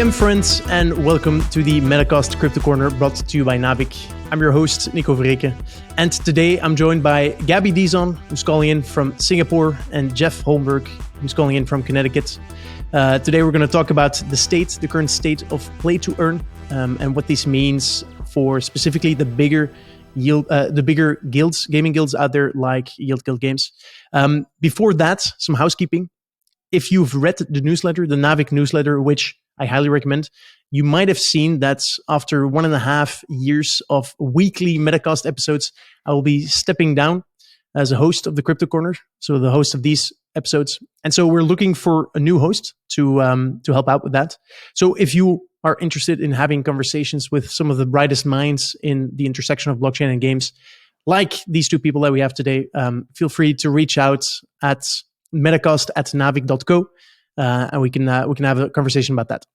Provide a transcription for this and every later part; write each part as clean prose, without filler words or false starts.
GM friends, and welcome to the Metacast Crypto Corner brought to you by Naavik. I'm your host, Nico Vereecke, and today I'm joined by Gabby Dizon, who's calling in from Singapore, and Jeff Holmberg, who's calling in from Connecticut. Today we're going to talk about the current state of play to earn, and what this means for specifically the bigger guilds, gaming guilds out there like Yield Guild Games. Before that, some housekeeping. If you've read the newsletter, the Naavik newsletter, which I highly recommend, you might have seen that after 1.5 years of weekly Metacast episodes, I will be stepping down as a host of the Crypto Corner, so the host of these episodes. And so we're looking for a new host to help out with that. So if you are interested in having conversations with some of the brightest minds in the intersection of blockchain and games, like these two people that we have today, feel free to reach out at metacast@naavik.co, and we can have a conversation about that.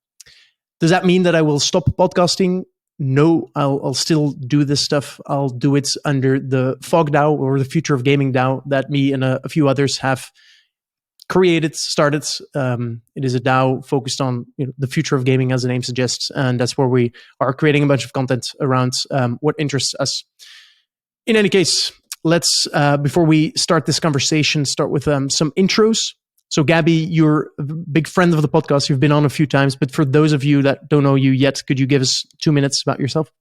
Does that mean that I will stop podcasting? No, I'll still do this stuff. I'll do it under the Fog DAO, or the Future of Gaming DAO, that me and a few others have started. It is a DAO focused on the future of gaming, as the name suggests, and that's where we are creating a bunch of content around what interests us. In any case, let's, before we start this conversation, start with some intros. So Gabby, you're a big friend of the podcast. You've been on a few times, but for those of you that don't know you yet, could you give us 2 minutes about yourself?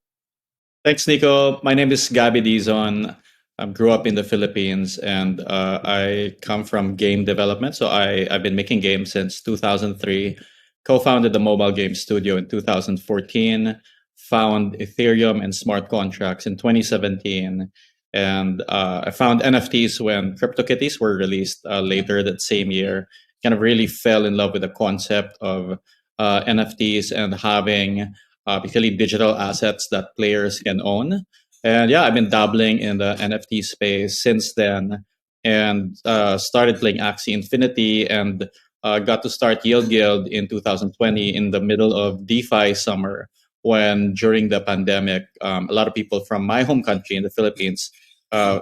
Thanks, Nico. My name is Gabby Dizon. I grew up in the Philippines, and I come from game development. So I've been making games since 2003, co-founded the mobile game studio in 2014, found Ethereum and smart contracts in 2017. And I found NFTs when CryptoKitties were released later that same year. Kind of really fell in love with the concept of NFTs and having basically digital assets that players can own. And yeah, I've been dabbling in the NFT space since then, and started playing Axie Infinity, and got to start Yield Guild in 2020 in the middle of DeFi summer, when during the pandemic, a lot of people from my home country in the Philippines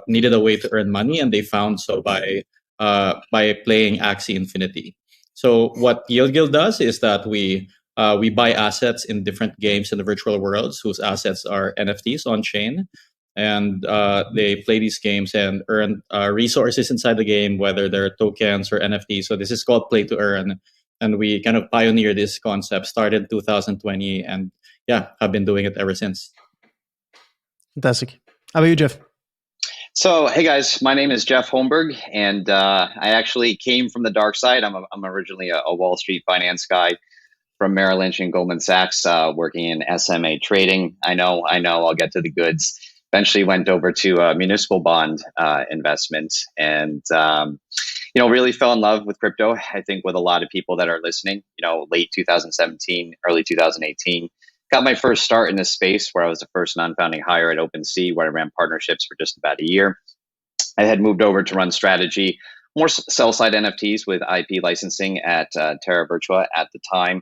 needed a way to earn money, and they found so by playing Axie Infinity. So what Yield Guild does is that we buy assets in different games in the virtual worlds whose assets are NFTs on chain, and they play these games and earn resources inside the game, whether they're tokens or NFTs. So this is called play to earn, and we kind of pioneered this concept, started in 2020, and yeah, I've been doing it ever since. Fantastic. How about you, Jeff? So, hey guys, my name is Jeff Holmberg, and I actually came from the dark side. I'm originally a Wall Street finance guy from Merrill Lynch and Goldman Sachs, working in SMA trading. I know, I'll get to the goods. Eventually went over to municipal bond investment, and really fell in love with crypto. I think with a lot of people that are listening, late 2017, early 2018. Got my first start in this space, where I was the first non-founding hire at OpenSea, where I ran partnerships for just about a year. I had moved over to run strategy, more sell-side NFTs with IP licensing at Terra Virtua at the time.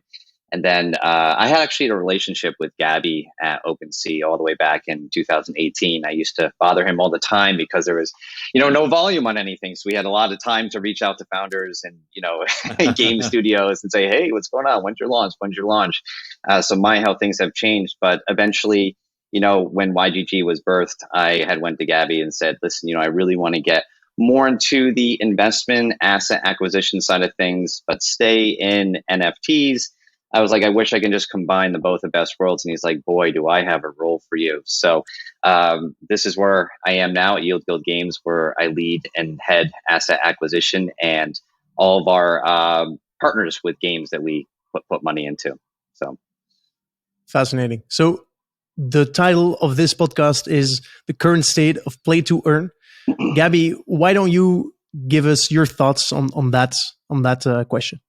And then I had actually a relationship with Gabby at OpenSea all the way back in 2018. I used to bother him all the time because there was, no volume on anything. So we had a lot of time to reach out to founders and, game studios and say, hey, what's going on? When's your launch? So how things have changed. But eventually, when YGG was birthed, I had went to Gabby and said, listen, I really want to get more into the investment asset acquisition side of things, but stay in NFTs. I was like, I wish I can just combine the best worlds. And he's like, boy, do I have a role for you. So this is where I am now at Yield Guild Games, where I lead and head asset acquisition and all of our partners with games that we put money into. So fascinating. So the title of this podcast is The Current State of Play to Earn. Gabby, why don't you give us your thoughts on that question?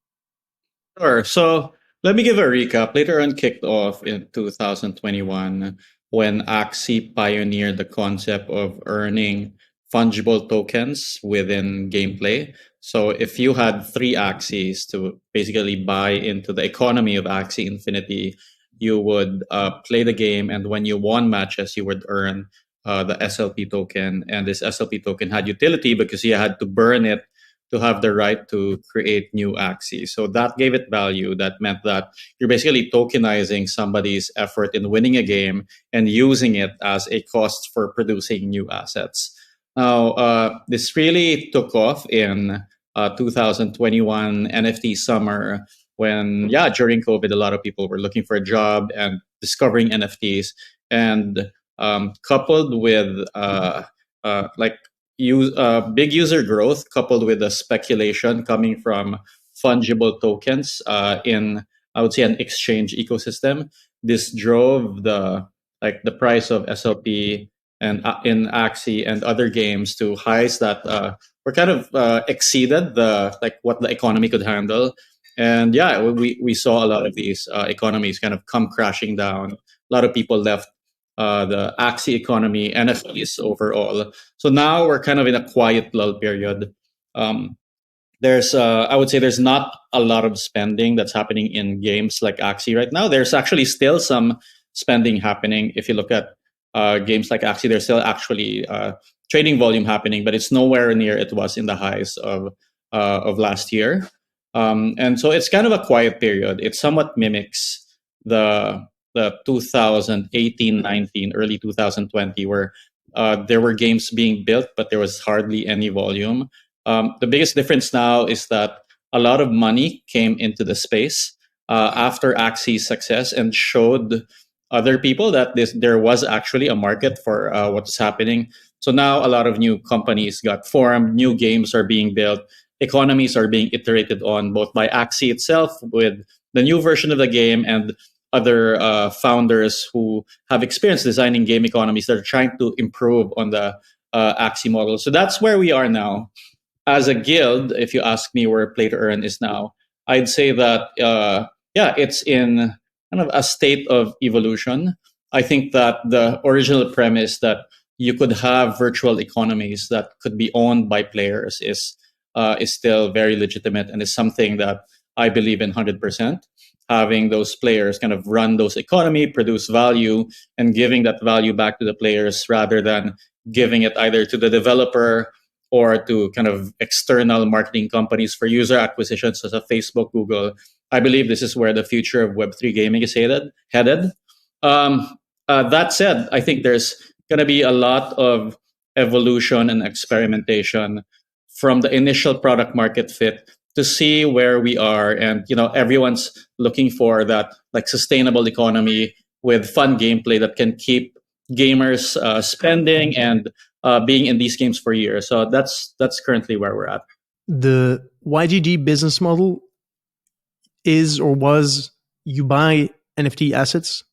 Sure. So let me give a recap. Play to earn kicked off in 2021 when Axie pioneered the concept of earning fungible tokens within gameplay. So if you had 3 Axies to basically buy into the economy of Axie Infinity, you would play the game, and when you won matches, you would earn the SLP token. And this SLP token had utility because you had to burn it to have the right to create new Axie. So that gave it value. That meant that you're basically tokenizing somebody's effort in winning a game and using it as a cost for producing new assets. Now, this really took off in 2021 NFT summer when, yeah, during COVID, a lot of people were looking for a job and discovering NFTs. And coupled with like big user growth, coupled with the speculation coming from fungible tokens in, I would say, an exchange ecosystem, this drove the price of SLP and in Axie and other games to highs that were kind of exceeded what the economy could handle. And yeah, we saw a lot of these economies kind of come crashing down. A lot of people left the Axie economy, NFTs overall. So now we're kind of in a quiet lull period. I would say there's not a lot of spending that's happening in games like Axie right now. There's actually still some spending happening. If you look at games like Axie, there's still actually trading volume happening, but it's nowhere near it was in the highs of last year. And so it's kind of a quiet period. It somewhat mimics the 2018-19, early 2020, where there were games being built, but there was hardly any volume. The biggest difference now is that a lot of money came into the space after Axie's success and showed other people that there was actually a market for what's happening. So now a lot of new companies got formed, new games are being built, economies are being iterated on both by Axie itself with the new version of the game and other founders who have experience designing game economies that are trying to improve on the Axie model. So that's where we are now. As a guild, if you ask me where Play to Earn is now, I'd say that it's in kind of a state of evolution. I think that the original premise that you could have virtual economies that could be owned by players is still very legitimate and is something that I believe in 100%. Having those players kind of run those economy, produce value, and giving that value back to the players rather than giving it either to the developer or to kind of external marketing companies for user acquisition, such as Facebook, Google. I believe this is where the future of Web3 gaming is headed. That said, I think there's going to be a lot of evolution and experimentation from the initial product market fit to see where we are. And everyone's looking for that like sustainable economy with fun gameplay that can keep gamers spending and being in these games for years. So that's currently where we're at. The YGG business model is or was you buy NFT assets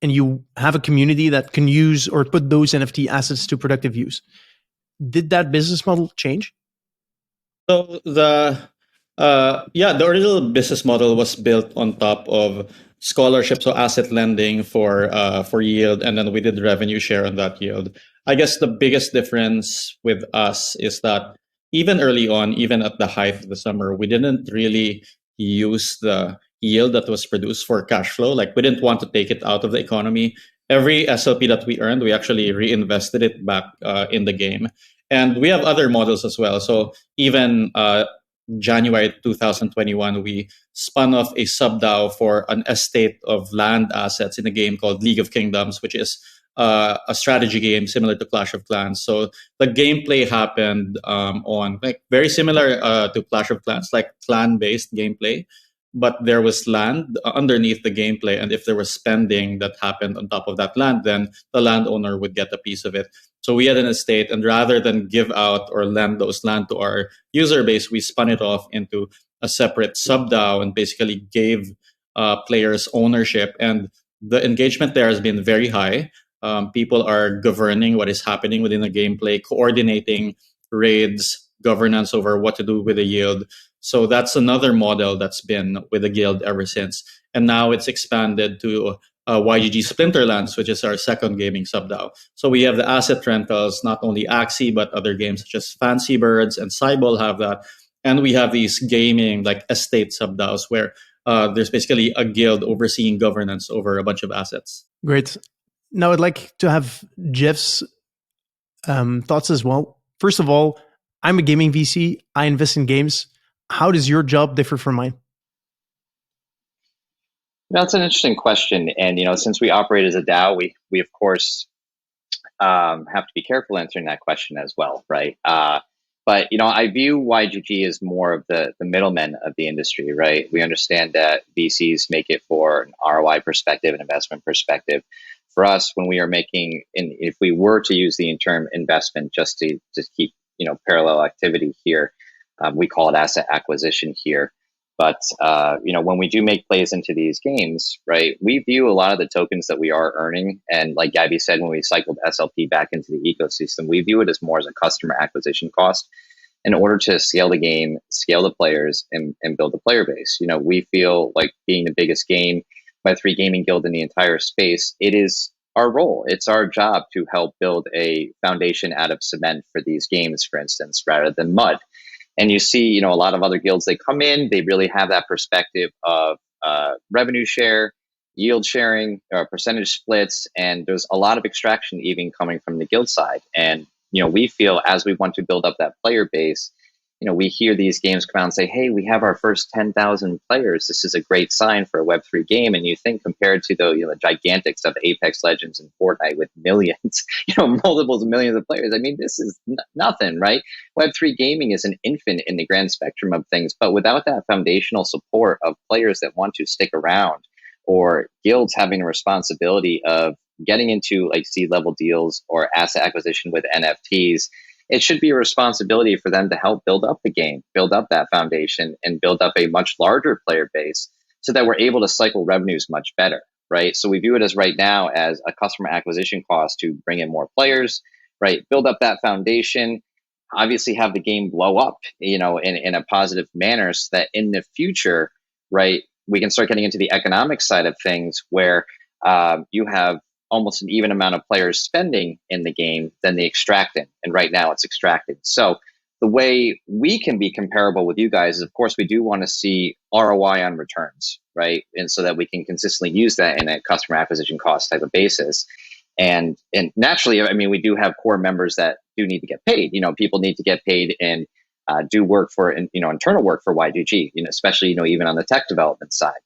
and you have a community that can use or put those NFT assets to productive use. Did that business model change? So the original business model was built on top of scholarship, so asset lending for yield, and then we did revenue share on that yield. I guess the biggest difference with us is that even early on, even at the height of the summer, we didn't really use the yield that was produced for cash flow. Like we didn't want to take it out of the economy. Every SLP that we earned, we actually reinvested it back in the game. And we have other models as well. So even January 2021, we spun off a sub-DAO for an estate of land assets in a game called League of Kingdoms, which is a strategy game similar to Clash of Clans. So the gameplay happened on like very similar to Clash of Clans, like clan-based gameplay, but there was land underneath the gameplay. And if there was spending that happened on top of that land, then the landowner would get a piece of it. So we had an estate, and rather than give out or lend those land to our user base, we spun it off into a separate sub-DAO and basically gave players ownership. And the engagement there has been very high. People are governing what is happening within the gameplay, coordinating raids, governance over what to do with the yield. So that's another model that's been with the guild ever since. And now it's expanded to YGG Splinterlands, which is our second gaming sub-DAO. So we have the asset rentals, not only Axie, but other games such as Fancy Birds and Cybol have that. And we have these gaming like estate sub-DAOs where there's basically a guild overseeing governance over a bunch of assets. Great. Now I'd like to have Jeff's thoughts as well. First of all, I'm a gaming VC. I invest in games. How does your job differ from mine? That's an interesting question. And, since we operate as a DAO, we of course have to be careful answering that question as well, right? But I view YGG as more of the middlemen of the industry, right? We understand that VCs make it for an ROI perspective, an investment perspective. For us, when we are making, and if we were to use the term investment just to keep parallel activity here, we call it asset acquisition here. But when we do make plays into these games, right, we view a lot of the tokens that we are earning, and like Gabby said, when we cycled SLP back into the ecosystem, we view it as more as a customer acquisition cost in order to scale the game, scale the players, and build the player base. We feel like being the biggest Web3 gaming guild in the entire space, it is our role. It's our job to help build a foundation out of cement for these games, for instance, rather than mud. And you see, a lot of other guilds, they come in, they really have that perspective of revenue share, yield sharing, percentage splits, and there's a lot of extraction even coming from the guild side. And, we feel as we want to build up that player base, we hear these games come out and say, hey, we have our first 10,000 players. This is a great sign for a Web3 game. And you think compared to the gigantics of Apex Legends and Fortnite with millions, multiples of millions of players. I mean, this is nothing, right? Web3 gaming is an infant in the grand spectrum of things. But without that foundational support of players that want to stick around, or guilds having a responsibility of getting into like seed level deals or asset acquisition with NFTs, it should be a responsibility for them to help build up the game, build up that foundation, and build up a much larger player base so that we're able to cycle revenues much better, right? So we view it as right now as a customer acquisition cost to bring in more players, right? Build up that foundation, obviously have the game blow up, in a positive manner so that in the future, right, we can start getting into the economic side of things where you have almost an even amount of players spending in the game than the extracting. And right now it's extracting. So the way we can be comparable with you guys is, of course, we do want to see ROI on returns, right? And so that we can consistently use that in a customer acquisition cost type of basis. And naturally, I mean, we do have core members that do need to get paid. People need to get paid and do work for, internal work for YGG, especially, even on the tech development side.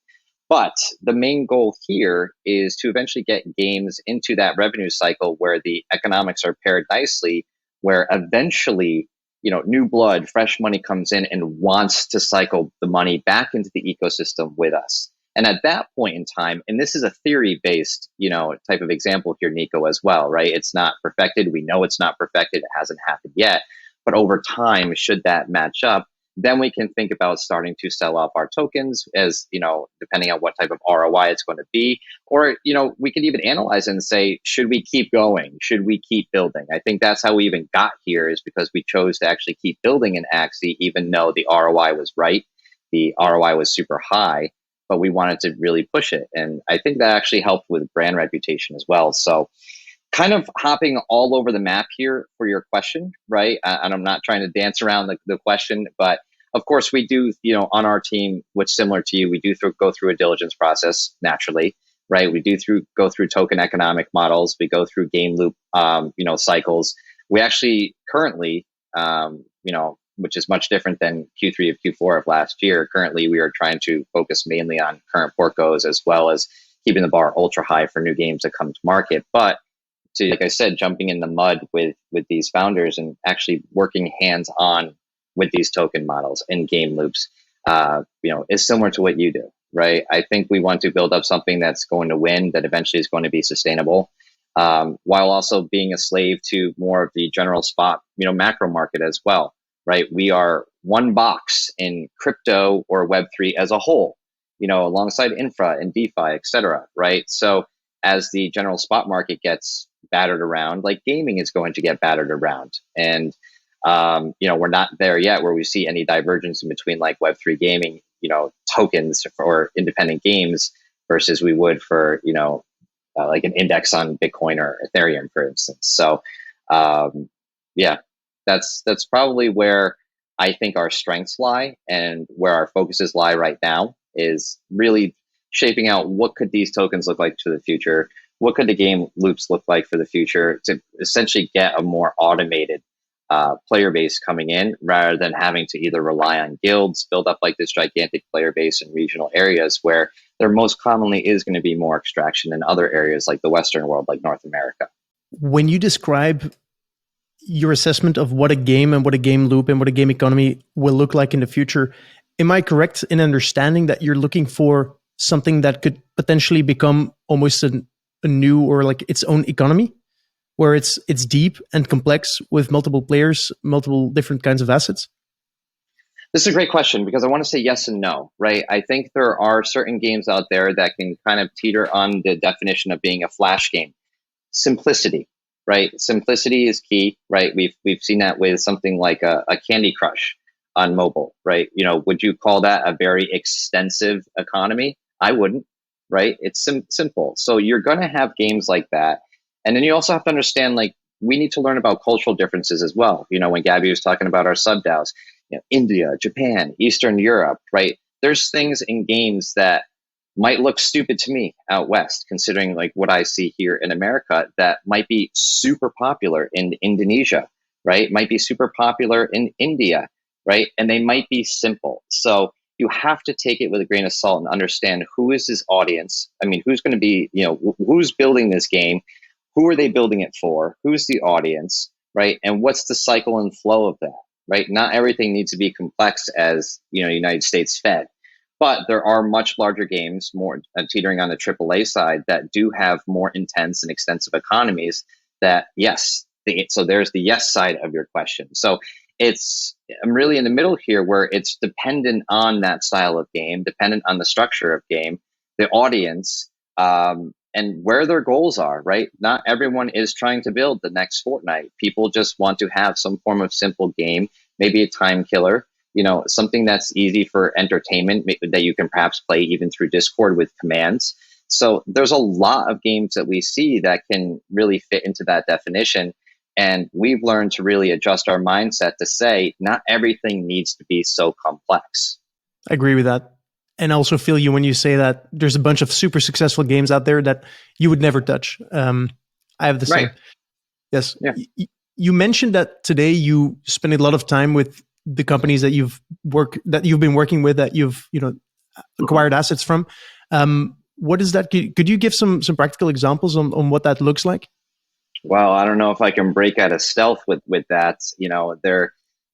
But the main goal here is to eventually get games into that revenue cycle where the economics are paired nicely, where eventually, new blood, fresh money comes in and wants to cycle the money back into the ecosystem with us. And at that point in time, and this is a theory-based, type of example here, Nico, as well, right? It's not perfected. We know it's not perfected. It hasn't happened yet. But over time, should that match up, then we can think about starting to sell off our tokens as, depending on what type of ROI it's going to be. Or, we can even analyze it and say, should we keep going? Should we keep building? I think that's how we even got here, is because we chose to actually keep building in Axie, even though the ROI was right. The ROI was super high, but we wanted to really push it. And I think that actually helped with brand reputation as well. So kind of hopping all over the map here for your question, right? And I'm not trying to dance around the question, but of course we do, on our team, which similar to you, we do go through a diligence process naturally, right? We do go through token economic models. We go through game loop, cycles. We actually currently, which is much different than Q3 of Q4 of last year. Currently, we are trying to focus mainly on current portcos as well as keeping the bar ultra high for new games that come to market. But to, like I said, jumping in the mud with these founders and actually working hands on with these token models and game loops, is similar to what you do, right? I think we want to build up something that's going to win, that eventually is going to be sustainable, while also being a slave to more of the general spot, macro market as well, right? We are one box in crypto or Web3 as a whole, alongside infra and DeFi, et cetera, right? So as the general spot market gets battered around, like gaming is going to get battered around. And, we're not there yet where we see any divergence in between like Web3 gaming, tokens for independent games versus we would for, like an index on Bitcoin or Ethereum, for instance. So, that's probably where I think our strengths lie and where our focuses lie right now, is really shaping out what could these tokens look like to the future? What could the game loops look like for the future to essentially get a more automated player base coming in, rather than having to either rely on guilds, build up like this gigantic player base in regional areas where there most commonly is going to be more extraction in other areas like the Western world, like North America. When you describe your assessment of what a game and what a game loop and what a game economy will look like in the future, am I correct in understanding that you're looking for something that could potentially become almost a new or like its own economy, where it's deep and complex with multiple players, multiple different kinds of assets? This is a great question because I want to say yes and no, right? I think there are certain games out there that can kind of teeter on the definition of being a flash game. Simplicity, right? Simplicity is key, right? We've seen that with something like a Candy Crush on mobile, right? Would you call that a very extensive economy? I wouldn't, right? It's simple. So you're going to have games like that. And then you also have to understand, like, we need to learn about cultural differences as well. When Gabby was talking about our sub DAOs, India, Japan, Eastern Europe, right? There's things in games that might look stupid to me out west, considering like what I see here in America, that might be super popular in Indonesia, right? Might be super popular in India, right? And they might be simple. So you have to take it with a grain of salt and understand who is this audience. I mean, who's going to be, who's building this game? Who are they building it for? Who's the audience, right? And what's the cycle and flow of that, right? Not everything needs to be complex as, United States Fed. But there are much larger games, more teetering on the AAA side, that do have more intense and extensive economies that, yes, so there's the yes side of your question. So I'm really in the middle here, where it's dependent on that style of game, dependent on the structure of game, the audience, and where their goals are, right? Not everyone is trying to build the next Fortnite. People just want to have some form of simple game, maybe a time killer, something that's easy for entertainment that you can perhaps play even through Discord with commands. So there's a lot of games that we see that can really fit into that definition. And we've learned to really adjust our mindset to say, not everything needs to be so complex. I agree with that. And I also feel you when you say that there's a bunch of super successful games out there that you would never touch. I have the same. Right. Yes. Yeah. You mentioned that today you spend a lot of time with the companies that you've been working with, that you've acquired assets from. What is that? Could you give some practical examples on what that looks like? Well, I don't know if I can break out of stealth with that.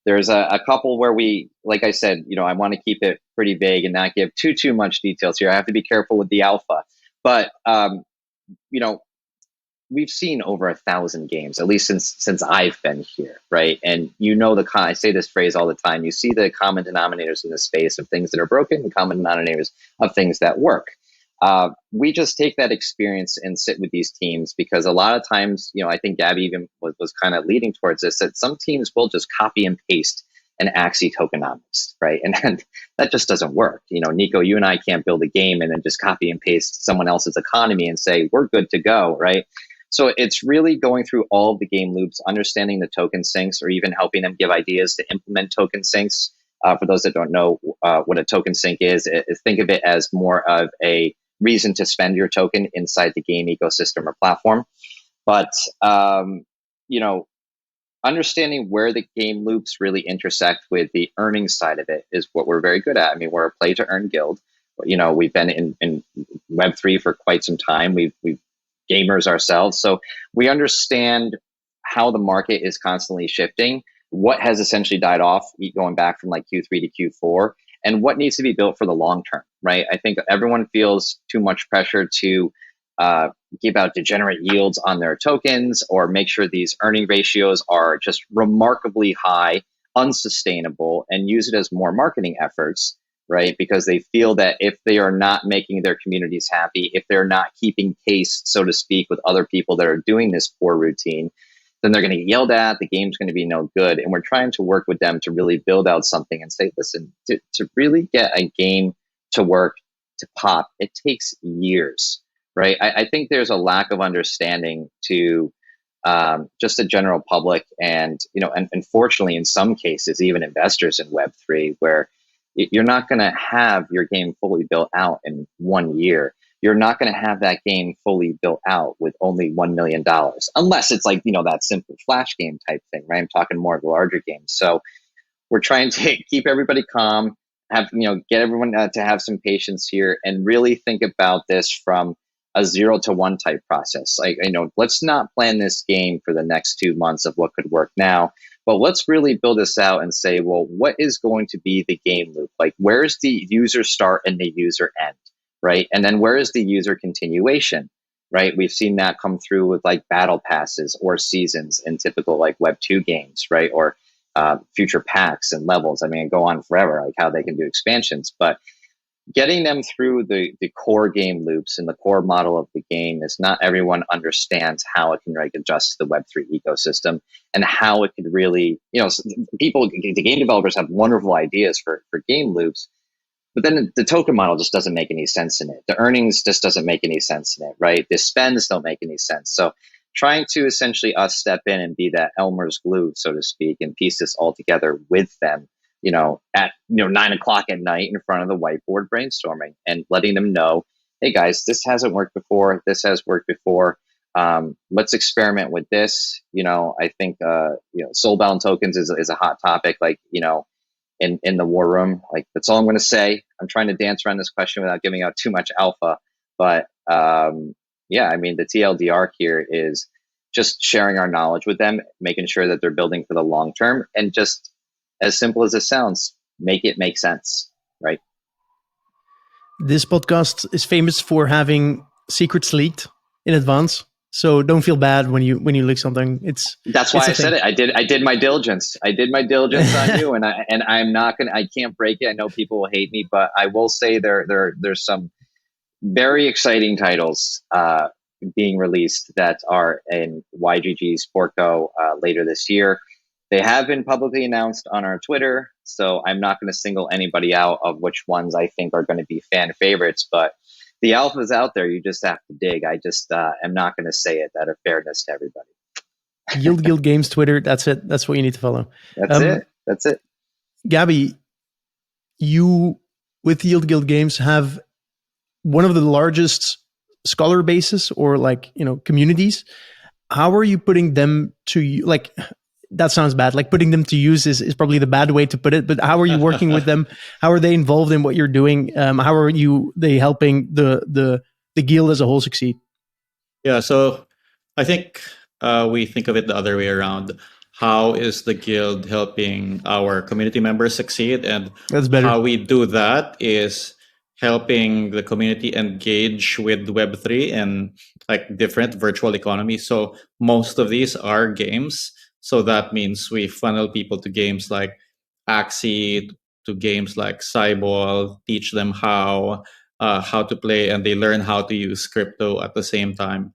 There's a couple where we, like I said, I want to keep it pretty vague and not give too much details here. I have to be careful with the alpha, but we've seen over 1,000 games, at least since I've been here, right? And I say this phrase all the time. You see the common denominators in the space of things that are broken, the common denominators of things that work. We just take that experience and sit with these teams, because a lot of times, I think Gabby even was kind of leading towards this, that some teams will just copy and paste an Axie tokenomics, right? And that just doesn't work. Nico, you and I can't build a game and then just copy and paste someone else's economy and say, we're good to go, right? So it's really going through all of the game loops, understanding the token sinks, or even helping them give ideas to implement token sinks. For those that don't know what a token sink is, think of it as more of a reason to spend your token inside the game ecosystem or platform. But, understanding where the game loops really intersect with the earning side of it is what we're very good at. I mean, we're a play to earn guild. We've been in Web3 for quite some time. We've gamers ourselves. So we understand how the market is constantly shifting, what has essentially died off going back from like Q3 to Q4, and what needs to be built for the long term, right? I think everyone feels too much pressure to give out degenerate yields on their tokens, or make sure these earning ratios are just remarkably high, unsustainable, and use it as more marketing efforts, right? Because they feel that if they are not making their communities happy, if they're not keeping pace, so to speak, with other people that are doing this poor routine, then they're going to get yelled at, the game's going to be no good. And we're trying to work with them to really build out something and say, listen, to really get a game to work, to pop, it takes years, right? I think there's a lack of understanding to just the general public and unfortunately, in some cases, even investors in Web3, where you're not going to have your game fully built out in 1 year. you're not going to have that game fully built out with only $1 million, unless it's like, that simple Flash game type thing, right? I'm talking more of the larger games. So we're trying to keep everybody calm, get everyone to have some patience here and really think about this from a 0 to 1 type process. Like, let's not plan this game for the next 2 months of what could work now, but let's really build this out and say, well, what is going to be the game loop? Like, where's the user start and the user end, right? And then where is the user continuation, right? We've seen that come through with like battle passes or seasons in typical like Web2 games, right? Or future packs and levels. I mean, go on forever, like how they can do expansions, but getting them through the core game loops and the core model of the game is not everyone understands how it can like adjust to the Web3 ecosystem and how it could really, the game developers have wonderful ideas for game loops, but then the token model just doesn't make any sense in it. The earnings just doesn't make any sense in it, right? The spends don't make any sense. So trying to essentially us step in and be that Elmer's glue, so to speak, and piece this all together with them, at 9:00 at night in front of the whiteboard brainstorming and letting them know, hey guys, this hasn't worked before. This has worked before. Let's experiment with this. I think soulbound tokens is a hot topic. Like in the war room, like that's all I'm going to say. I'm trying to dance around this question without giving out too much alpha, but I mean, the TLDR here is just sharing our knowledge with them, making sure that they're building for the long term, and just as simple as it sounds, make it make sense, right? This podcast is famous for having secrets leaked in advance, so don't feel bad when you leak something. That's why I said it. I did my diligence. I did my diligence on you, and I'm not gonna. I can't break it. I know people will hate me, but I will say there's some very exciting titles being released that are in YGG's Portco later this year. They have been publicly announced on our Twitter, so I'm not going to single anybody out of which ones I think are going to be fan favorites, but the alpha is out there. You just have to dig. I just am not going to say it out of fairness to everybody. Yield Guild Games Twitter. That's it. That's what you need to follow. That's it. Gabby, you with Yield Guild Games have one of the largest scholar bases or communities. How are you putting them to that sounds bad. Like putting them to use is probably the bad way to put it, but how are you working with them? How are they involved in what you're doing? How are they helping the guild as a whole succeed? Yeah. So I think we think of it the other way around. How is the guild helping our community members succeed? And that's better. How we do that is helping the community engage with Web3 and different virtual economies. So most of these are games. So that means we funnel people to games like Axie, to games like Cyball, teach them how to play, and they learn how to use crypto at the same time.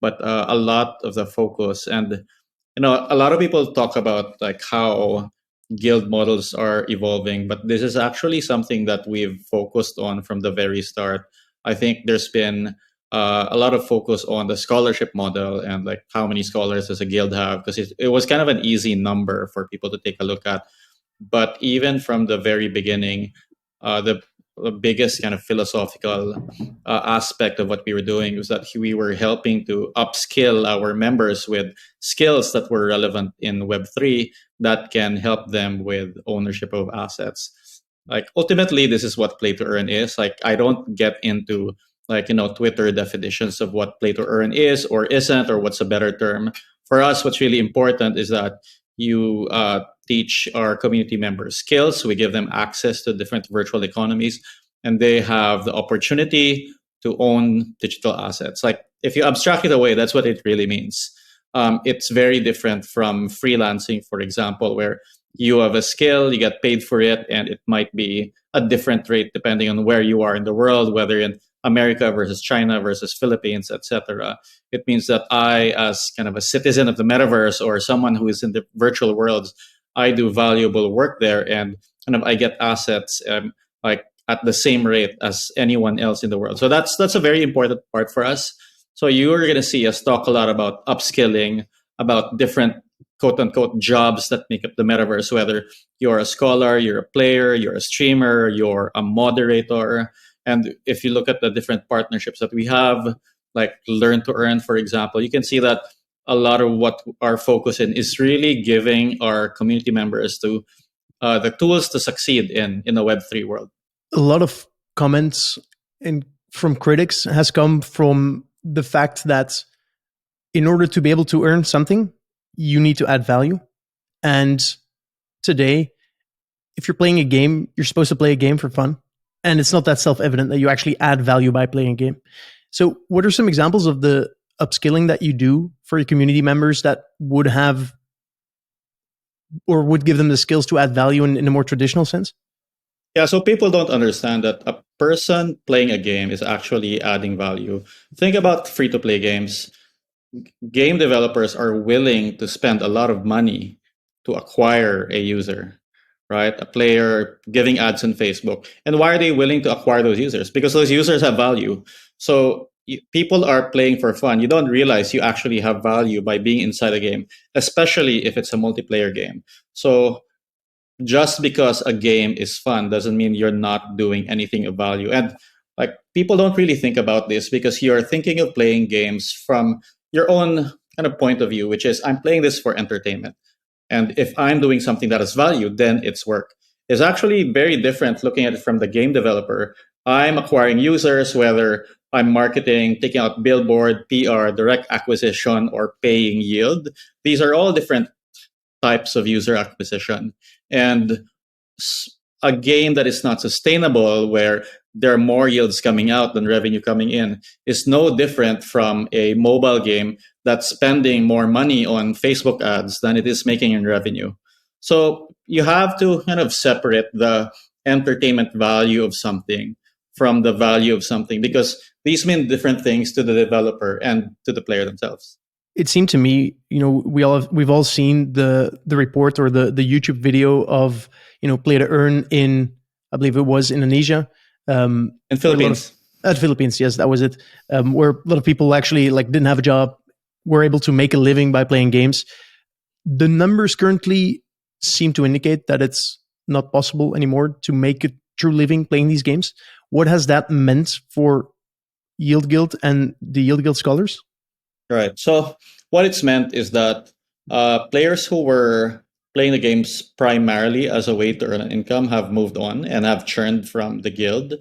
But a lot of the focus, and a lot of people talk about how guild models are evolving, but this is actually something that we've focused on from the very start. I think there's been a lot of focus on the scholarship model and how many scholars does a guild have, because it was kind of an easy number for people to take a look at. But even from the very beginning, the biggest kind of philosophical aspect of what we were doing was that we were helping to upskill our members with skills that were relevant in Web3 that can help them with ownership of assets. Ultimately, this is what play to earn is. I don't get into Twitter definitions of what play to earn is or isn't, or what's a better term. For us, what's really important is that you teach our community members skills. We give them access to different virtual economies, and they have the opportunity to own digital assets. If you abstract it away, that's what it really means. It's very different from freelancing, for example, where you have a skill, you get paid for it, and it might be a different rate depending on where you are in the world, whether in America versus China versus Philippines, etc. It means that I, as kind of a citizen of the metaverse or someone who is in the virtual worlds, I do valuable work there, and I get assets at the same rate as anyone else in the world. So that's a very important part for us. So you're going to see us talk a lot about upskilling, about different quote unquote jobs that make up the metaverse, whether you're a scholar, you're a player, you're a streamer, you're a moderator. And if you look at the different partnerships that we have, like Learn to Earn, for example, you can see that a lot of what our focus in is really giving our community members to the tools to succeed in the Web3 world. A lot of comments from critics has come from the fact that in order to be able to earn something, you need to add value. And today, if you're playing a game, you're supposed to play a game for fun. And it's not that self-evident that you actually add value by playing a game. So what are some examples of the upskilling that you do for your community members that would have or would give them the skills to add value in a more traditional sense? Yeah, so people don't understand that a person playing a game is actually adding value. Think about free-to-play games. Game developers are willing to spend a lot of money to acquire a user, right? A player giving ads on Facebook. And why are they willing to acquire those users? Because those users have value. So people are playing for fun. You don't realize you actually have value by being inside a game, especially if it's a multiplayer game. So just because a game is fun doesn't mean you're not doing anything of value. And like people don't really think about this because you're thinking of playing games from your own kind of point of view, which is I'm playing this for entertainment. And if I'm doing something that has value, then it's work. It's actually very different looking at it from the game developer. I'm acquiring users, whether I'm marketing, taking out billboard, PR, direct acquisition, or paying yield. These are all different types of user acquisition. And a game that is not sustainable, where there are more yields coming out than revenue coming in, is no different from a mobile game that's spending more money on Facebook ads than it is making in revenue. So you have to kind of separate the entertainment value of something from the value of something, because these mean different things to the developer and to the player themselves. It seemed to me, we've all seen the report or the YouTube video of play to earn in, I believe it was Indonesia, in Philippines. Philippines, yes, that was it. Where a lot of people actually didn't have a job, were able to make a living by playing games. The numbers currently seem to indicate that it's not possible anymore to make a true living playing these games. What has that meant for Yield Guild and the Yield Guild scholars? Right. So what it's meant is that players who were playing the games primarily as a way to earn an income have moved on and have churned from the guild.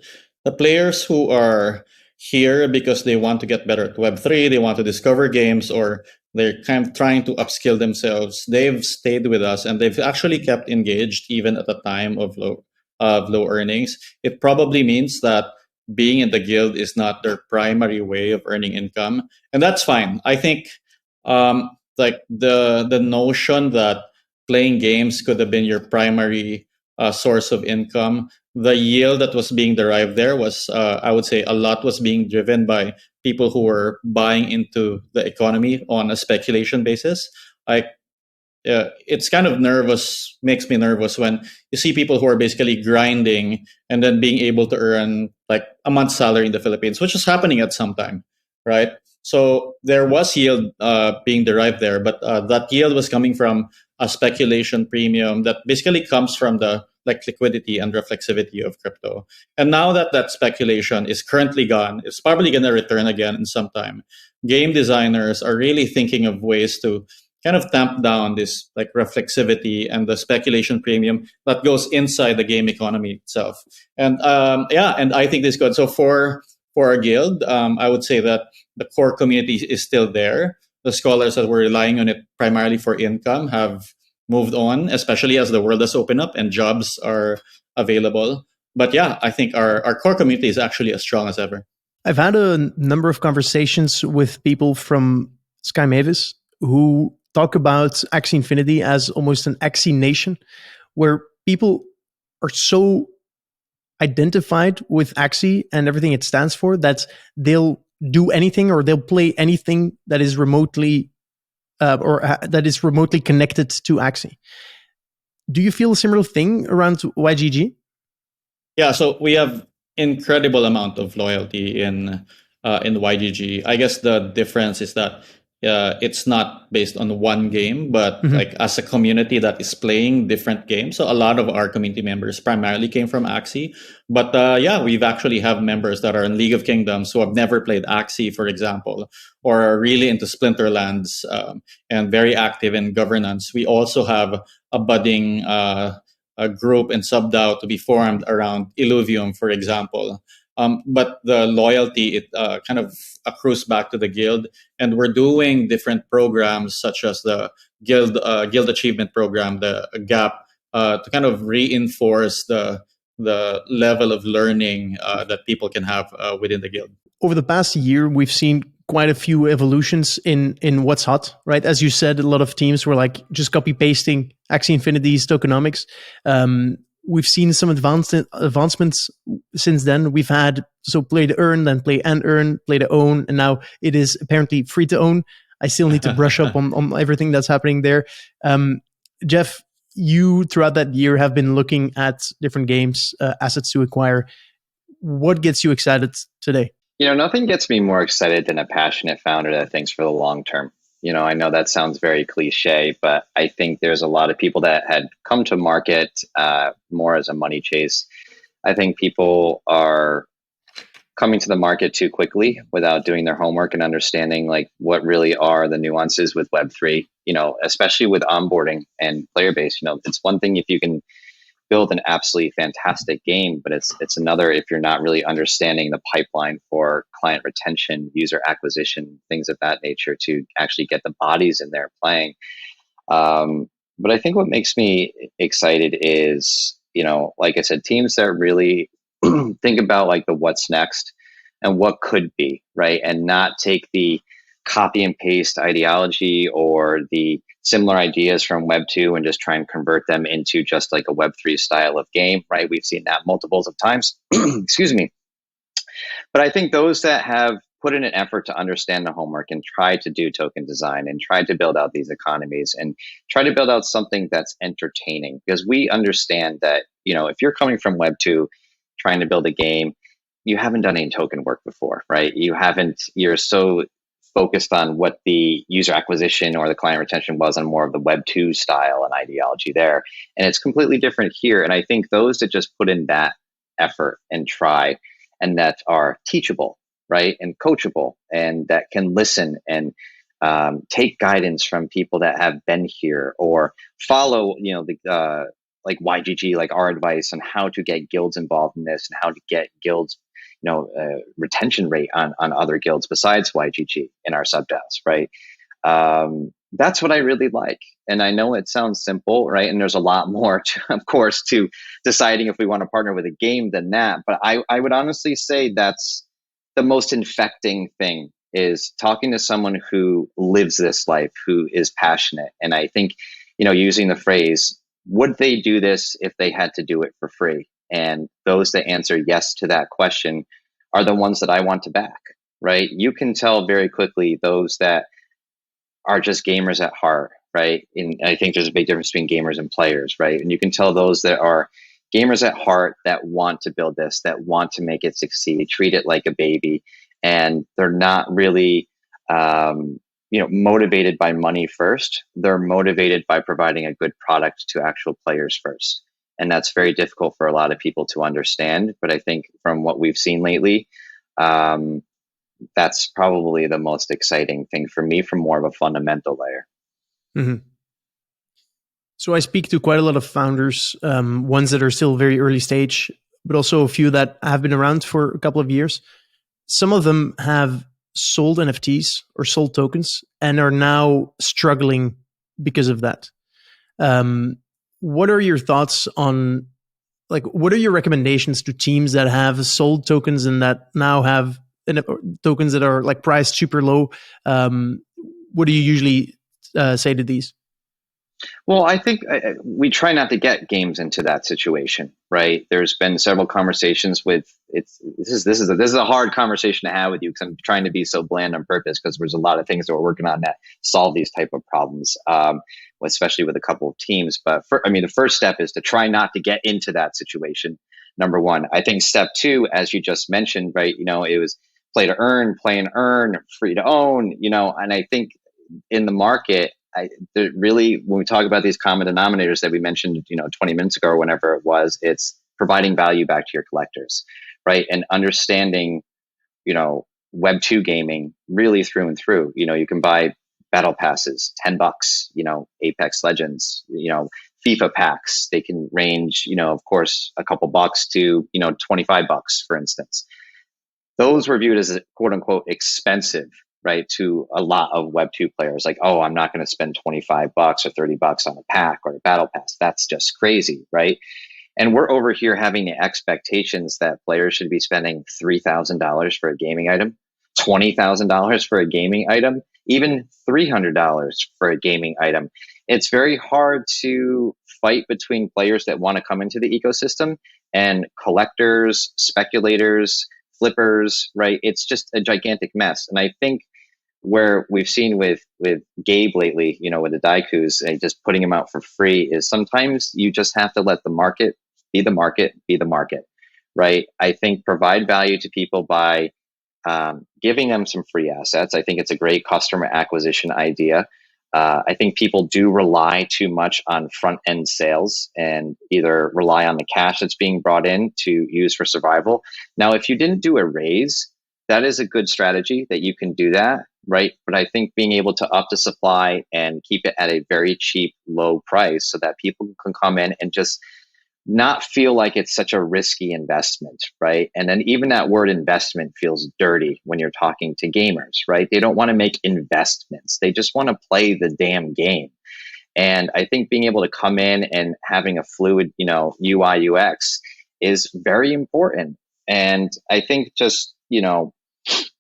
The players who are here because they want to get better at Web3, they want to discover games, or they're kind of trying to upskill themselves, they've stayed with us and they've actually kept engaged even at a time of low earnings. It probably means that being in the guild is not their primary way of earning income, and that's fine. I think the notion that playing games could have been your primary source of income, the yield that was being derived there was, I would say, a lot was being driven by people who were buying into the economy on a speculation basis. It's kind of makes me nervous when you see people who are basically grinding and then being able to earn like a month's salary in the Philippines, which is happening at some time, right? So there was yield being derived there, but that yield was coming from a speculation premium that basically comes from the liquidity and reflexivity of crypto. And now that that speculation is currently gone, it's probably going to return again in some time. Game designers are really thinking of ways to kind of tamp down this reflexivity and the speculation premium that goes inside the game economy itself. And and I think this is good. So for our guild, I would say that the core community is still there. The scholars that were relying on it primarily for income have moved on, especially as the world has opened up and jobs are available. But yeah, I think our core community is actually as strong as ever. I've had a number of conversations with people from Sky Mavis who talk about Axie Infinity as almost an Axie nation, where people are so identified with Axie and everything it stands for that they'll do anything or they'll play anything that is remotely that is remotely connected to Axie. Do you feel a similar thing around YGG? Yeah, so we have incredible amount of loyalty in YGG. I guess the difference is that it's not based on one game, but like as a community that is playing different games. So a lot of our community members primarily came from Axie, but we've actually have members that are in League of Kingdoms who have never played Axie, for example, or are really into Splinterlands and very active in governance. We also have a budding a group and sub-DAO to be formed around Illuvium, for example. But the loyalty, it kind of accrues back to the guild. And we're doing different programs such as the guild achievement program, the GAP, to kind of reinforce the level of learning that people can have within the guild. Over the past year, we've seen quite a few evolutions in what's hot, right? As you said, a lot of teams were like just copy pasting Axie Infinity's tokenomics. We've seen some advancements since then. We've had play to earn, then play and earn, play to own, and now it is apparently free to own. I still need to brush up on everything that's happening there. Jeff, you throughout that year have been looking at different games, assets to acquire. What gets you excited today? Nothing gets me more excited than a passionate founder that thinks for the long term. I know that sounds very cliche, but I think there's a lot of people that had come to market more as a money chase. I think people are coming to the market too quickly without doing their homework and understanding like what really are the nuances with Web3, especially with onboarding and player base. It's one thing if you can build an absolutely fantastic game, but it's another if you're not really understanding the pipeline for client retention, user acquisition, things of that nature to actually get the bodies in there playing. But I think what makes me excited is, like I said, teams that really think about like the what's next and what could be, right? And not take the copy and paste ideology or the similar ideas from Web 2 and just try and convert them into just like a Web 3 style of game, right? We've seen that multiples of times. Excuse me. But I think those that have put in an effort to understand the homework and try to do token design and try to build out these economies and try to build out something that's entertaining, because we understand that, if you're coming from Web 2 trying to build a game, you haven't done any token work before, right? You're so focused on what the user acquisition or the client retention was on more of the Web 2 style and ideology there. And it's completely different here. And I think those that just put in that effort and try and that are teachable, right, and coachable, and that can listen and take guidance from people that have been here or follow, like YGG, like our advice on how to get guilds involved in this and how to get guilds, retention rate on other guilds besides YGG in our sub-DAOs, right? That's what I really like. And I know it sounds simple, right? And there's a lot more, of course, to deciding if we want to partner with a game than that. But I would honestly say that's the most infecting thing, is talking to someone who lives this life, who is passionate. And I think, using the phrase, would they do this if they had to do it for free? And those that answer yes to that question are the ones that I want to back, right? You can tell very quickly those that are just gamers at heart, right? And I think there's a big difference between gamers and players, right? And you can tell those that are gamers at heart that want to build this, that want to make it succeed, treat it like a baby, and they're not really motivated by money first. They're motivated by providing a good product to actual players first. And that's very difficult for a lot of people to understand. But I think from what we've seen lately, that's probably the most exciting thing for me from more of a fundamental layer. Mm-hmm. So I speak to quite a lot of founders, ones that are still very early stage, but also a few that have been around for a couple of years. Some of them have sold NFTs or sold tokens and are now struggling because of that. What are your thoughts on, what are your recommendations to teams that have sold tokens and that now have tokens that are priced super low? What do you usually say to these? Well, I think we try not to get games into that situation, right? There's been several conversations with this is a hard conversation to have with you, because I'm trying to be so bland on purpose, because there's a lot of things that we're working on that solve these type of problems, especially with a couple of teams. But the first step is to try not to get into that situation. Number one. I think step two, as you just mentioned, right? It was play to earn, play and earn, free to own, and I think in the market, really, when we talk about these common denominators that we mentioned, 20 minutes ago or whenever it was, it's providing value back to your collectors, right? And understanding, Web2 gaming really through and through. You can buy battle passes, $10, Apex Legends, FIFA packs. They can range, of course, a couple bucks to, $25, for instance. Those were viewed as quote unquote expensive, right? To a lot of Web2 players, like, oh, I'm not going to spend $25 or $30 on a pack or a battle pass. That's just crazy, right? And we're over here having the expectations that players should be spending $3,000 for a gaming item, $20,000 for a gaming item, even $300 for a gaming item. It's very hard to fight between players that want to come into the ecosystem and collectors, speculators, flippers, right? It's just a gigantic mess. And I think where we've seen with Gabe lately, with the Daikus, just putting them out for free, is sometimes you just have to let the market be the market, right? I think provide value to people by giving them some free assets. I think it's a great customer acquisition idea. I think people do rely too much on front end sales and either rely on the cash that's being brought in to use for survival. Now, if you didn't do a raise, that is a good strategy that you can do that, right? But I think being able to up the supply and keep it at a very cheap, low price so that people can come in and just not feel like it's such a risky investment, right? And then even that word investment feels dirty when you're talking to gamers, right? They don't want to make investments. They just want to play the damn game. And I think being able to come in and having a fluid, UI UX is very important. And I think just,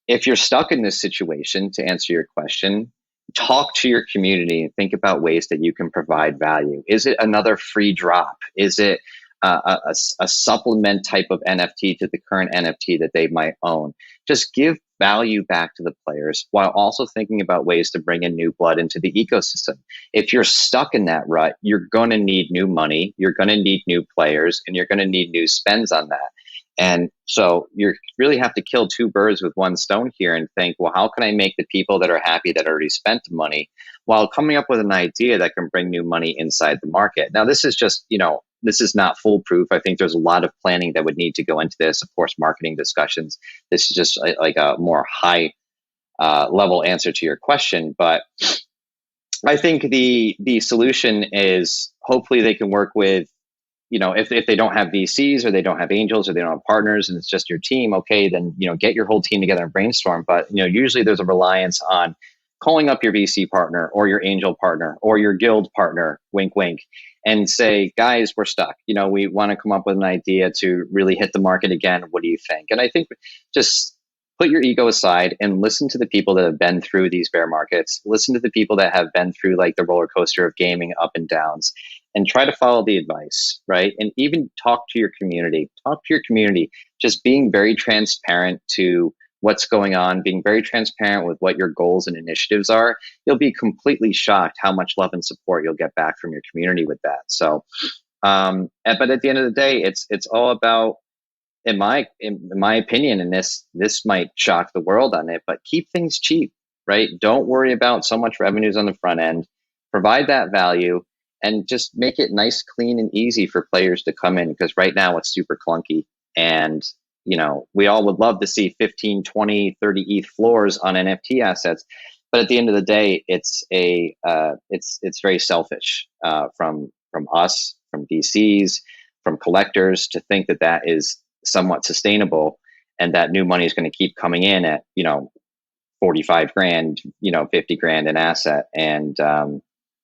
if you're stuck in this situation, to answer your question, talk to your community and think about ways that you can provide value. Is it another free drop? Is it a supplement type of NFT to the current NFT that they might own? Just give value back to the players while also thinking about ways to bring in new blood into the ecosystem. If you're stuck in that rut, you're going to need new money, you're going to need new players, and you're going to need new spends on that. And so you really have to kill two birds with one stone here and think, well, how can I make the people that are happy that already spent the money while coming up with an idea that can bring new money inside the market? Now, this is just, this is not foolproof. I think there's a lot of planning that would need to go into this. Of course, marketing discussions. This is just like a more high level answer to your question. But I think the solution is hopefully they can work with, if they don't have VCs or they don't have angels or they don't have partners and it's just your team, okay, then, get your whole team together and brainstorm. But, usually there's a reliance on calling up your VC partner or your angel partner or your guild partner, wink, wink, and say, guys, we're stuck. We want to come up with an idea to really hit the market again. What do you think? And I think just put your ego aside and listen to the people that have been through these bear markets. Listen to the people that have been through like the roller coaster of gaming, up and downs, and try to follow the advice, right? And even talk to your community. Just being very transparent to what's going on, being very transparent with what your goals and initiatives are. You'll be completely shocked how much love and support you'll get back from your community with that. So, but at the end of the day, it's all about, in my opinion, and this might shock the world on it, but keep things cheap, right? Don't worry about so much revenues on the front end. Provide that value and just make it nice, clean, and easy for players to come in, because right now it's super clunky. And, we all would love to see 15, 20, 30 ETH floors on NFT assets. But at the end of the day, it's very selfish from us, from VCs, from collectors to think that is somewhat sustainable and that new money is going to keep coming in at, 45 grand, 50 grand an asset. And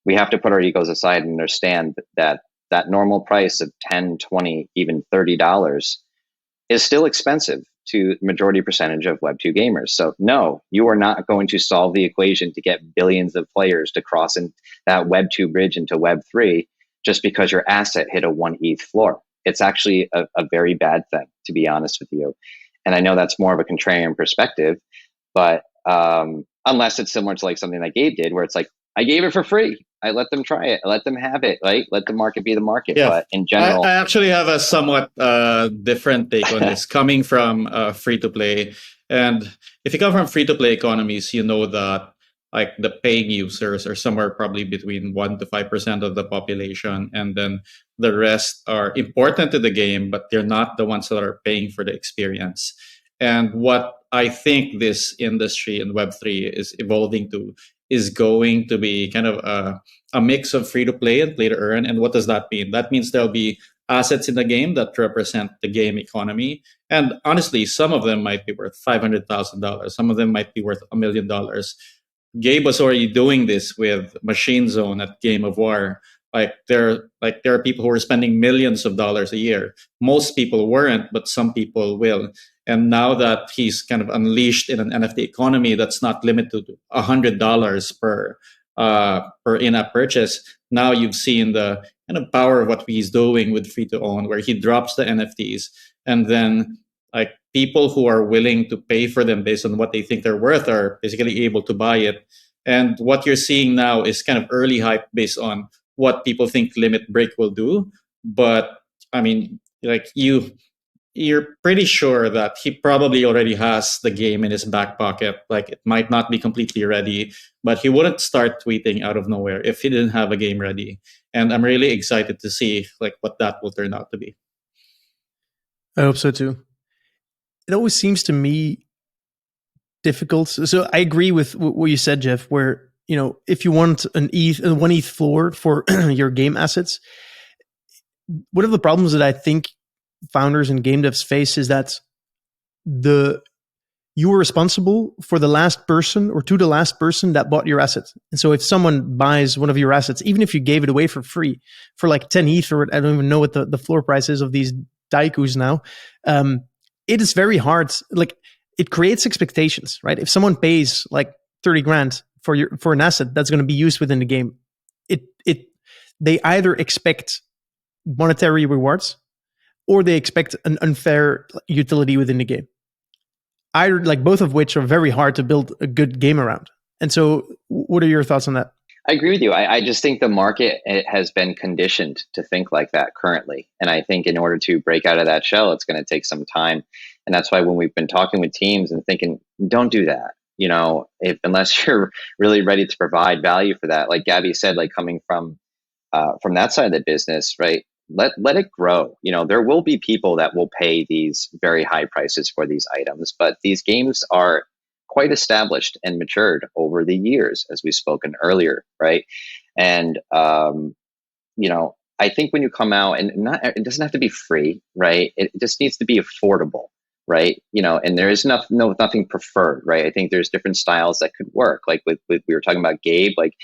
we have to put our egos aside and understand that normal price of 10, 20, even $30 is still expensive to the majority percentage of Web2 gamers. So no, you are not going to solve the equation to get billions of players to cross in that Web2 bridge into Web3 just because your asset hit a 1 ETH floor. It's actually a very bad thing, to be honest with you. And I know that's more of a contrarian perspective, but unless it's similar to like something that Gabe did, where it's like, I gave it for free. I let them try it. I let them have it. Right? Let the market be the market. Yeah. But in general, I actually have a somewhat different take on this, coming from free to play. And if you come from free to play economies, you know that like the paying users are somewhere probably between 1 to 5% of the population, and then the rest are important to the game, but they're not the ones that are paying for the experience. And what I think this industry in Web3 is evolving to is going to be kind of a mix of free to play and play to earn. And what does that mean? That means there'll be assets in the game that represent the game economy. And honestly, some of them might be worth $500,000. Some of them might be worth $1 million. Gabe was already doing this with Machine Zone at Game of War. There are people who are spending millions of dollars a year. Most people weren't, but some people will. And now that he's kind of unleashed in an NFT economy that's not limited to $100 per in-app purchase, now you've seen the kind of power of what he's doing with free to own, where he drops the NFTs and then like people who are willing to pay for them based on what they think they're worth are basically able to buy it. And what you're seeing now is kind of early hype based on what people think Limit Break will do. But I mean, like you're pretty sure that he probably already has the game in his back pocket. Like it might not be completely ready, but he wouldn't start tweeting out of nowhere if he didn't have a game ready. And I'm really excited to see like what that will turn out to be. I hope so too. It always seems to me difficult. So I agree with what you said, Jeff, where, you know, if you want an one ETH floor for your game assets, one of the problems that I think founders and game devs face is that you are responsible for the last person or to the last person that bought your asset. And so if someone buys one of your assets, even if you gave it away for free for like 10 ETH, or I don't even know what the floor price is of these daikus now, it is very hard. Like it creates expectations, right? If someone pays like 30 grand for an asset that's going to be used within the game, they either expect monetary rewards or they expect an unfair utility within the game. Like both of which are very hard to build a good game around. And so what are your thoughts on that? I agree with you. I just think the market has been conditioned to think like that currently. And I think in order to break out of that shell, it's going to take some time. And that's why when we've been talking with teams and thinking, don't do that, you know, unless you're really ready to provide value for that, like Gabby said, like coming from that side of the business, right? Let it grow. You know, there will be people that will pay these very high prices for these items, but these games are quite established and matured over the years, as we've spoken earlier, right? And you know, I think when you come out, and it doesn't have to be free, right? It just needs to be affordable, right? You know, and there is nothing preferred, right? I think there's different styles that could work. Like with we were talking about Gabe, like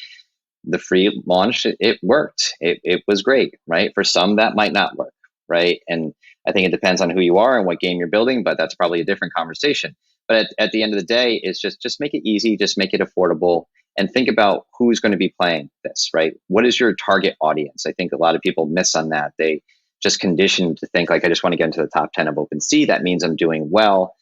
the free launch, it worked. It was great, right? For some, that might not work, right? And I think it depends on who you are and what game you're building, but that's probably a different conversation. But at the end of the day, it's just make it easy, just make it affordable, and think about who's going to be playing this, right? What is your target audience? I think a lot of people miss on that. They just conditioned to think like, I just want to get into the top 10 of OpenSea. That means I'm doing well,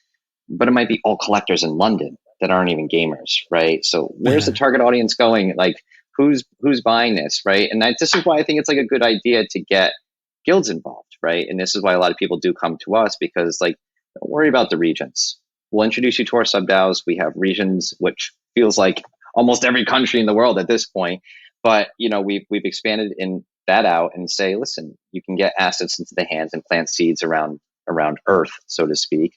but it might be all collectors in London that aren't even gamers, right? So where's the target audience going? Like who's buying this, right? And this is why I think it's like a good idea to get guilds involved, right? And this is why a lot of people do come to us, because like, don't worry about the regions. We'll introduce you to our sub-DAOs. We have regions, which feels like almost every country in the world at this point. But you know, we've expanded in that out and say, listen, you can get assets into the hands and plant seeds around Earth, so to speak,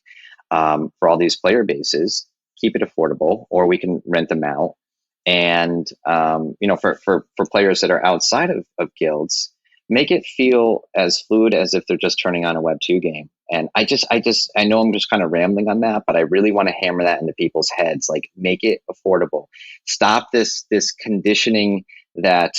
for all these player bases. Keep it affordable, or we can rent them out. And you know, for players that are outside of guilds, make it feel as fluid as if they're just turning on a Web2 game. And I know I'm just kind of rambling on that, but I really want to hammer that into people's heads. Like, make it affordable. Stop this conditioning that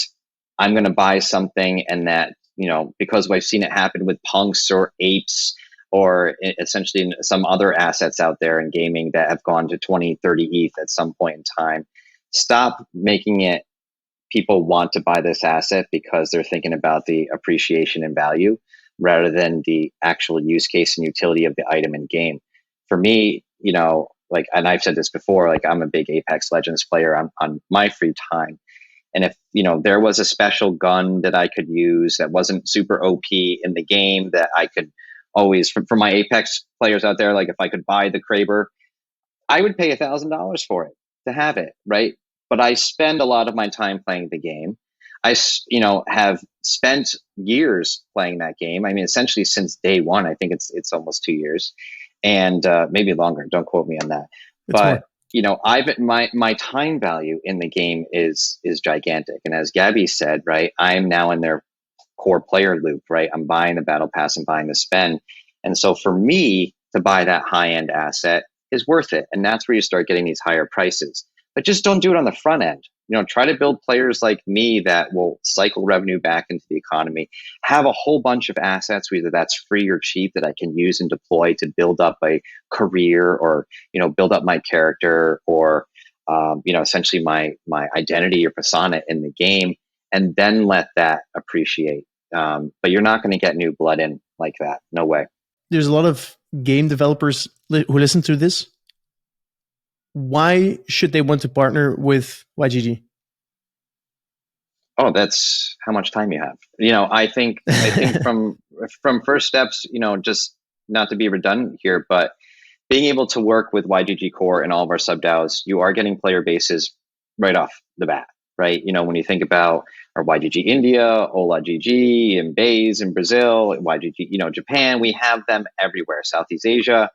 I'm going to buy something, and that, you know, because we've seen it happen with punks or apes, or essentially some other assets out there in gaming that have gone to 20, 30 ETH at some point in time. Stop making it people want to buy this asset because they're thinking about the appreciation and value rather than the actual use case and utility of the item in game. For me, you know, like, and I've said this before, like I'm a big Apex Legends player on my free time. And if, you know, there was a special gun that I could use that wasn't super OP in the game, that I could always, for my Apex players out there, like if I could buy the Kraber, I would pay $1,000 for it to have it, right? but I spend a lot of my time playing the game. Have spent years playing that game. I mean, essentially since day one. I think it's almost 2 years, and maybe longer. Don't quote me on that. It's But more. I've my time value in the game is gigantic. And as Gabby said, right, I'm now in their core player loop, right? I'm buying the battle pass and buying the spend. And so for me to buy that high end asset is worth it. And that's where you start getting these higher prices. But just don't do it on the front end. Try to build players like me that will cycle revenue back into the economy, have a whole bunch of assets, whether that's free or cheap, that I can use and deploy to build up a career, or, build up my character, or, essentially my identity or persona in the game, and then let that appreciate. But you're not going to get new blood in like that. No way. There's a lot of game developers who listen to this. Why should they want to partner with YGG? Oh, that's how much time you have. I think from first steps, just not to be redundant here, but being able to work with YGG Core and all of our sub DAOs, you are getting player bases right off the bat, right? When you think about our YGG India, Ola GG, and Bays in Brazil, YGG, Japan, we have them everywhere, Southeast Asia.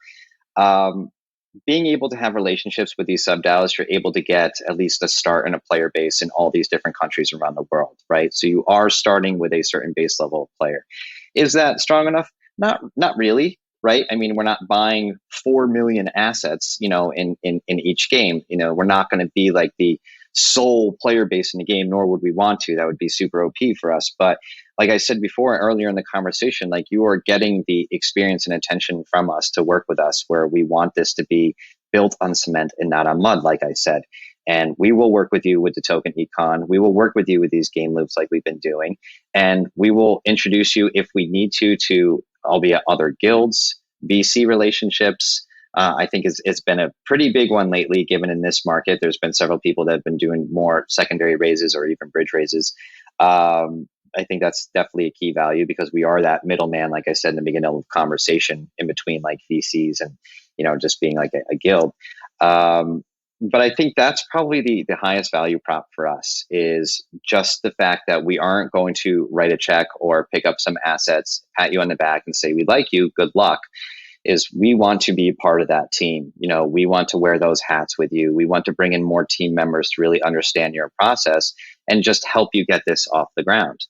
Being able to have relationships with these sub DAOs, you're able to get at least a start in a player base in all these different countries around the world, right? So you are starting with a certain base level of player. Is that strong enough? Not really, right? I mean, we're not buying 4 million assets, in each game. We're not going to be like the sole player base in the game, nor would we want to. That would be super OP for us. But like I said before, earlier in the conversation, like, you are getting the experience and attention from us to work with us, where we want this to be built on cement and not on mud, like I said. And we will work with you with the token econ. We will work with you with these game loops like we've been doing. And we will introduce you, if we need to albeit other guilds, VC relationships. I think it's been a pretty big one lately, given in this market. There's been several people that have been doing more secondary raises or even bridge raises. I think that's definitely a key value, because we are that middleman, like I said in the beginning of the conversation, in between like VCs and, just being like a guild. But I think that's probably the highest value prop for us, is just the fact that we aren't going to write a check or pick up some assets, pat you on the back and say, we like you, good luck. Is we want to be part of that team. We want to wear those hats with you. We want to bring in more team members to really understand your process and just help you get this off the ground.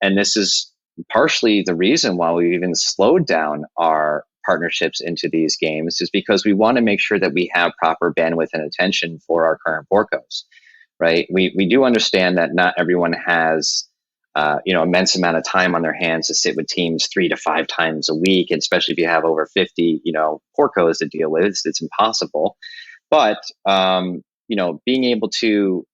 And this is partially the reason why we've even slowed down our partnerships into these games, is because we want to make sure that we have proper bandwidth and attention for our current porcos, right? We do understand that not everyone has immense amount of time on their hands to sit with teams 3 to 5 times a week, and especially if you have over 50, porcos to deal with, it's impossible. But, being able to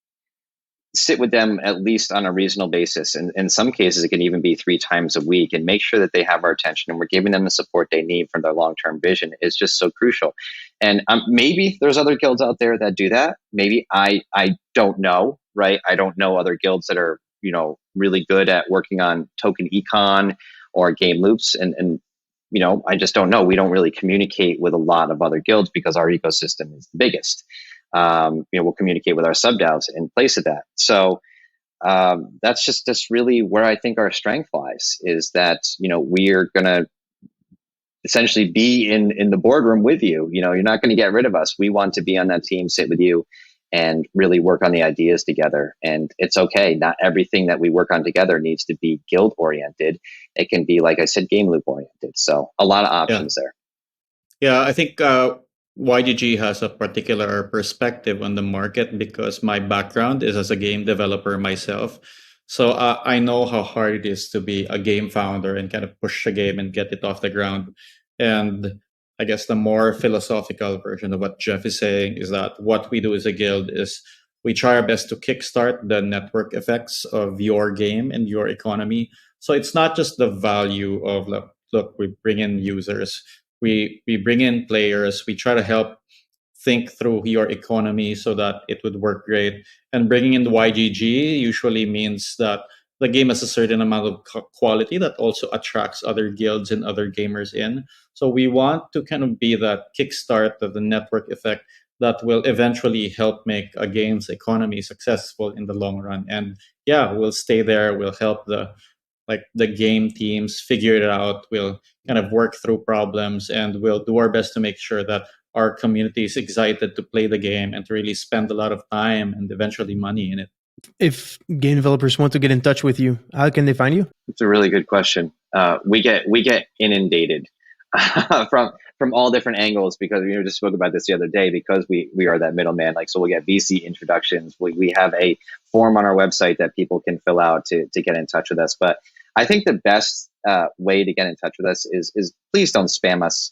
sit with them at least on a reasonable basis, and in some cases, it can even be 3 times a week, and make sure that they have our attention and we're giving them the support they need for their long-term vision is just so crucial. And maybe there's other guilds out there that do that. Maybe I don't know, right? I don't know other guilds that are really good at working on token econ or game loops. And I just don't know. We don't really communicate with a lot of other guilds because our ecosystem is the biggest. We'll communicate with our sub DAOs in place of that. So that's just really where I think our strength lies, is that, we're going to essentially be in the boardroom with you. You're not going to get rid of us. We want to be on that team, sit with you, and really work on the ideas together. And it's okay. Not everything that we work on together needs to be guild oriented. It can be, like I said, game loop oriented. So a lot of options there. Yeah, I think YGG has a particular perspective on the market, because my background is as a game developer myself. So I know how hard it is to be a game founder and kind of push a game and get it off the ground. And I guess the more philosophical version of what Jeff is saying is that what we do as a guild is we try our best to kickstart the network effects of your game and your economy. So it's not just the value of, look, we bring in users, we bring in players, we try to help think through your economy so that it would work great. And bringing in the YGG usually means that the game has a certain amount of quality that also attracts other guilds and other gamers in. So we want to kind of be that kickstart of the network effect that will eventually help make a game's economy successful in the long run. And yeah, we'll stay there. We'll help the game teams figure it out. We'll kind of work through problems, and we'll do our best to make sure that our community is excited to play the game and to really spend a lot of time and eventually money in it. If game developers want to get in touch with you, how can they find you? It's a really good question. We get inundated from all different angles, because we just spoke about this the other day, because we are that middleman. Like, so we'll get VC introductions. We have a form on our website that people can fill out to get in touch with us. But I think the best way to get in touch with us is please don't spam us,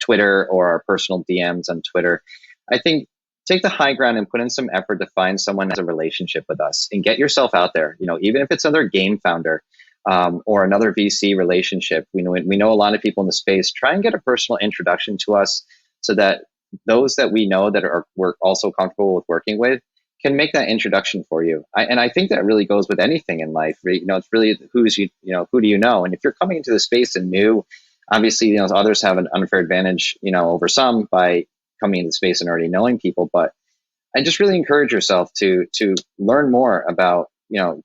Twitter or our personal DMs on Twitter. I think take the high ground and put in some effort to find someone who has a relationship with us, and get yourself out there. Even if it's another game founder or another VC relationship. We know a lot of people in the space. Try and get a personal introduction to us, so that those that we know that we're also comfortable with working with can make that introduction for you. And I think that really goes with anything in life. It's really who do you know? And if you're coming into the space and new, obviously, others have an unfair advantage, over some by coming into the space and already knowing people. But I just really encourage yourself to learn more about,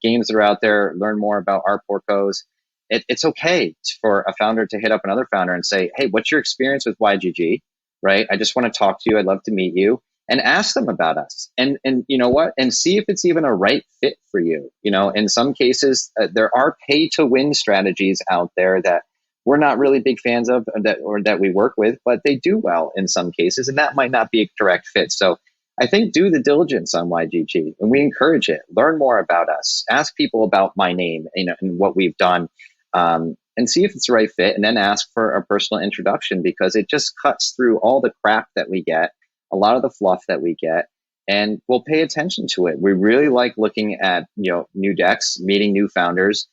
games that are out there, learn more about art portcos. It's okay for a founder to hit up another founder and say, hey, what's your experience with YGG? Right? I just want to talk to you. I'd love to meet you, and ask them about us. And you know what? And see if it's even a right fit for you. In some cases, there are pay to win strategies out there that we're not really big fans of, that we work with, but they do well in some cases, and that might not be a direct fit. So I think do the diligence on YGG, and we encourage it. Learn more about us. Ask people about my name, and what we've done, and see if it's the right fit, and then ask for a personal introduction, because it just cuts through all the crap that we get, a lot of the fluff that we get, and we'll pay attention to it. We really like looking at new decks, meeting new founders.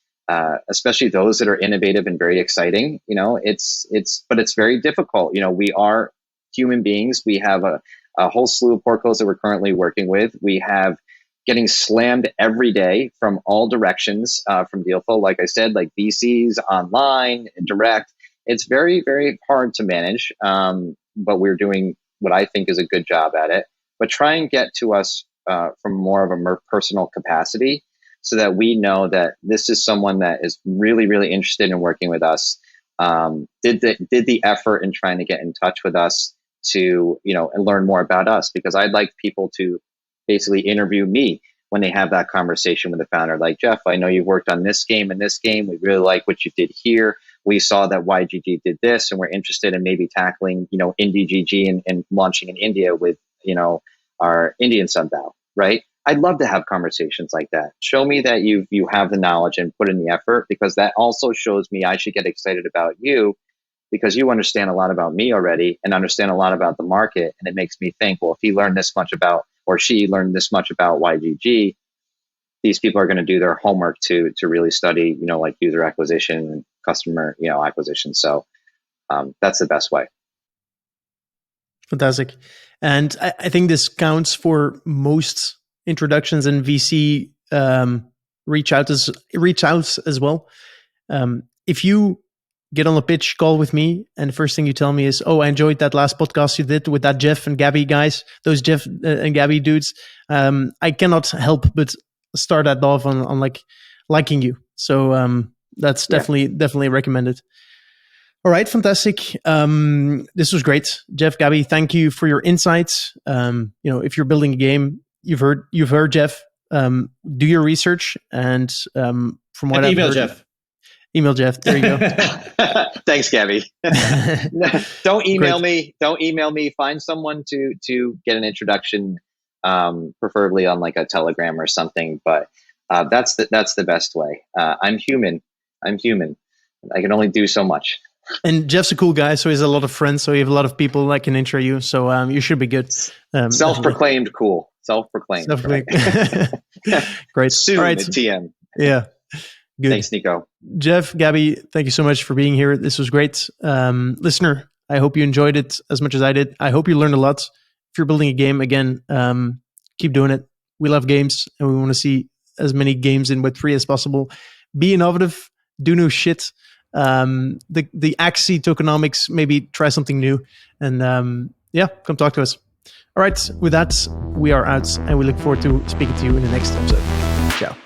Especially those that are innovative and very exciting. But it's very difficult. We are human beings. We have a whole slew of portcos that we're currently working with. We have getting slammed every day from all directions from deal flow. Like I said, like VCs, online, direct. It's very, very hard to manage. But we're doing what I think is a good job at it. But try and get to us from more of a personal capacity, so that we know that this is someone that is really, really interested in working with us, did the effort in trying to get in touch with us to, and learn more about us, because I'd like people to basically interview me when they have that conversation with the founder. Like, Jeff, I know you've worked on this game and this game. We really like what you did here. We saw that YGG did this, and we're interested in maybe tackling, Indie GG and launching in India with, our Indian sub-DAO, right? I'd love to have conversations like that. Show me that you have the knowledge and put in the effort, because that also shows me I should get excited about you, because you understand a lot about me already and understand a lot about the market. And it makes me think, well, if he learned this much about, or she learned this much about YGG, these people are going to do their homework to really study, like user acquisition and customer, acquisition. So that's the best way. Fantastic. And I think this counts for most introductions and VC reach outs as well. If you get on a pitch call with me, and the first thing you tell me is, "Oh, I enjoyed that last podcast you did with that Jeff and Gabby guys, those Jeff and Gabby dudes," I cannot help but start that off on like liking you. So that's definitely recommended. All right, fantastic. This was great, Jeff, Gabby. Thank you for your insights. If you're building a game, you've heard Jeff. Do your research, and from what I've heard, email Jeff. There you go. Thanks, Gabby. Don't email me. Don't email me. Find someone to get an introduction, preferably on like a Telegram or something. But that's the best way. I'm human. I can only do so much. And Jeff's a cool guy, so he has a lot of friends, so you have a lot of people that can intro you. So you should be good. Self-proclaimed definitely. Cool. Self-proclaimed. Right? Great. Soon all right. at TM. Yeah. Good. Thanks, Nico. Jeff, Gabby, thank you so much for being here. This was great. Listener, I hope you enjoyed it as much as I did. I hope you learned a lot. If you're building a game, again, keep doing it. We love games, and we want to see as many games in Web3 as possible. Be innovative. Do new shit. The Axie tokenomics, maybe try something new. And come talk to us. All right, with that, we are out, and we look forward to speaking to you in the next episode. Ciao.